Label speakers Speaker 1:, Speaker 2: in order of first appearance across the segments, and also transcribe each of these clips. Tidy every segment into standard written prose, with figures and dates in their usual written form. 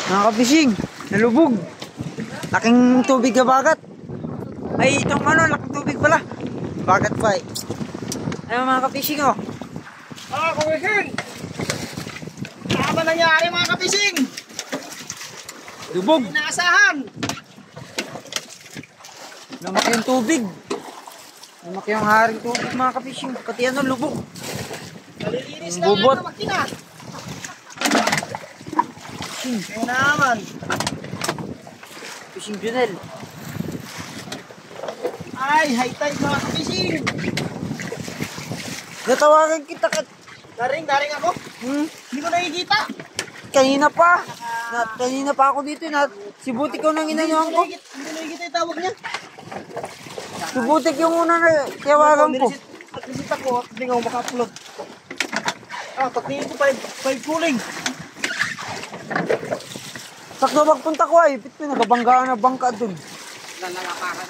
Speaker 1: Mga ka-fishing, nalubog. Laking tubig na bagat. Ay, itong ano, laking tubig pala. Bagat pa eh. Ayun mga ka-fishing oh.
Speaker 2: Mga ka-fishing! Ano ba nangyari mga ka-fishing?
Speaker 1: Lubog.
Speaker 2: Inaasahan!
Speaker 1: Lumaki yung tubig. Lumaki yung haring tubig mga ka-fishing. Pati ano, lubog.
Speaker 2: Nalilinis
Speaker 1: lang
Speaker 2: na ang makina. Ayun naman.
Speaker 1: Fishing Junel.
Speaker 2: Ay, high tide mga ka-fishing.
Speaker 1: Natawagan kita kat.
Speaker 2: Daring ako. Hindi ko nakikita.
Speaker 1: Kanina pa. Kanina pa ako dito. Si Butik ko nang inanyuhan ko.
Speaker 2: Hindi ko nakikita yung tawag niya.
Speaker 1: Si Butik yung una na tiyawagan ko.
Speaker 2: Nag-visit ako at hindi nga ako maka-upload. Pagtingin ko 5 cooling.
Speaker 1: Sakto magpunta ko ay. Pito nagabanggaan na bangka dun.
Speaker 2: Lalalapakan.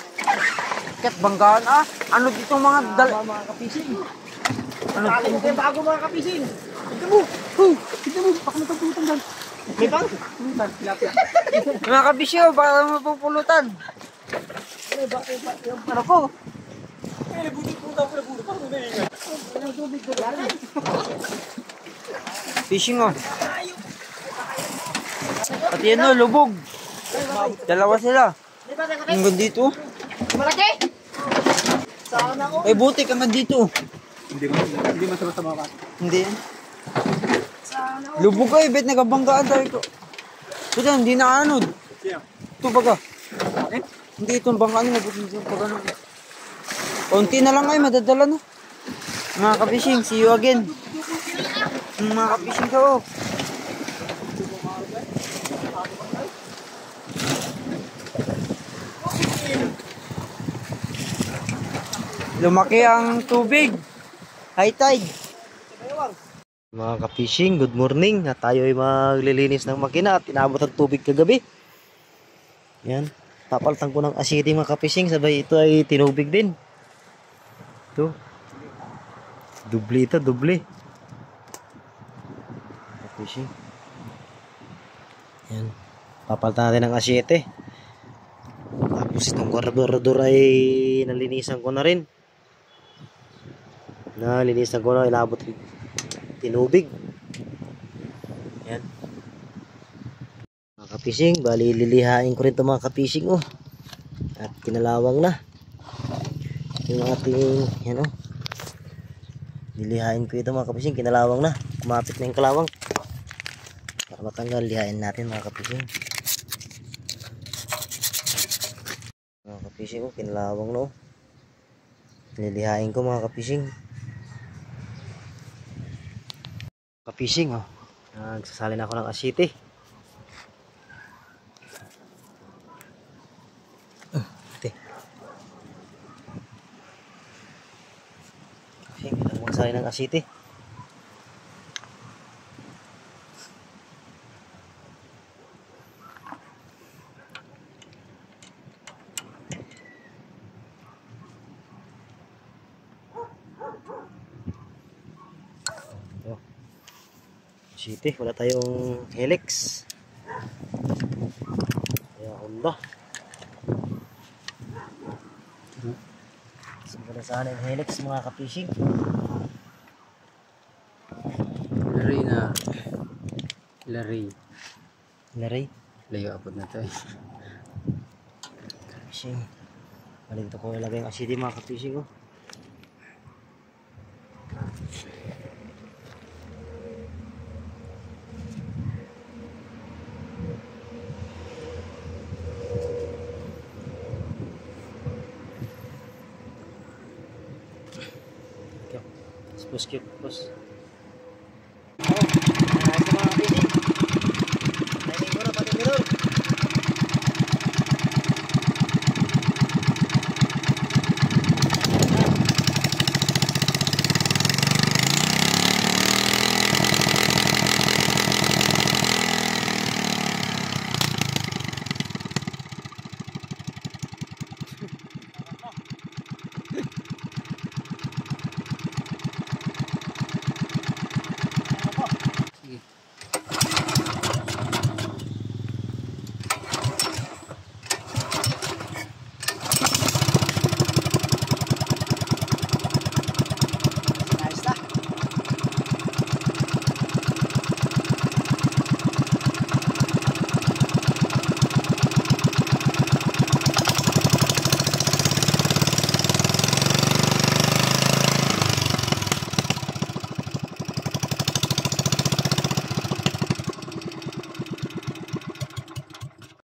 Speaker 1: Kat banggaan ah. Ano dito mga
Speaker 2: Mga ka-fishing.
Speaker 1: Ano?
Speaker 2: Tali ko kayo bago mga ka-fishing.
Speaker 1: Tignan mo. Tignan mo. Baka matagputan dyan.
Speaker 2: May bang? Pulutan. Tilapia.
Speaker 1: Mga kabisyo, baka mapupulutan.
Speaker 2: Ano ko? Buti po daw pala buti. Parang naiingay.
Speaker 1: Fishing oh. Pati yan oh, lubog. Dalawa sila. Hanggang dito.
Speaker 2: Malaki? Sana ko.
Speaker 1: Ay butik hanggang dito.
Speaker 2: Hindi masama sa mga bata.
Speaker 1: Hindi yan.
Speaker 2: Sana ko.
Speaker 1: Lubog ay, bet nagabanggaan tayo ko. Ito hindi na anod. Ito baga. Hindi itong bangkaan na dito baga na. Konti na lang ay madadala na. Mga ka-fishing, see you again. Mga ka-fishing ka oh. Lumaki ang tubig. High tide.
Speaker 3: Mga ka-fishing, good morning. At tayo ay maglilinis ng makina at inabot ang tubig kagabi. Yan. Papalitan ko ng asiti mga ka-fishing. Sabay ito ay tinubig din. Ito. Dubli ito, dubli. Ka-fishing. Yan. Papalitan natin ng asiti. Tapos itong carburetor ay nalinisan ko na rin. Nalinisan ko na, inabot tinubig. Yan. Mga ka-fishing, bali lilihain ko rin ito mga ka-fishing oh. At kinalawang na. Yung ating, yan oh. Lilihain ko ito mga ka-fishing, kinalawang na. Kumapit na yung kalawang. Para matanggal, lihain natin mga ka-fishing. Mga ka-fishing oh, kinalawang na oh. Lilihain ko mga ka-fishing. Ka-fishing oh. Nagsasalin ako ng asiti. Ate. Fishing, nagsasalin ng asiti. City, wala tayong helix. Kaya Honda. Wala sana yung helix mga ka-fishing.
Speaker 4: Lari na. Lari.
Speaker 3: Lari.
Speaker 4: Layo apod na tayo.
Speaker 3: Fishing. Balik ito ko ilagay yung asiti mga ka-fishing oh. Push.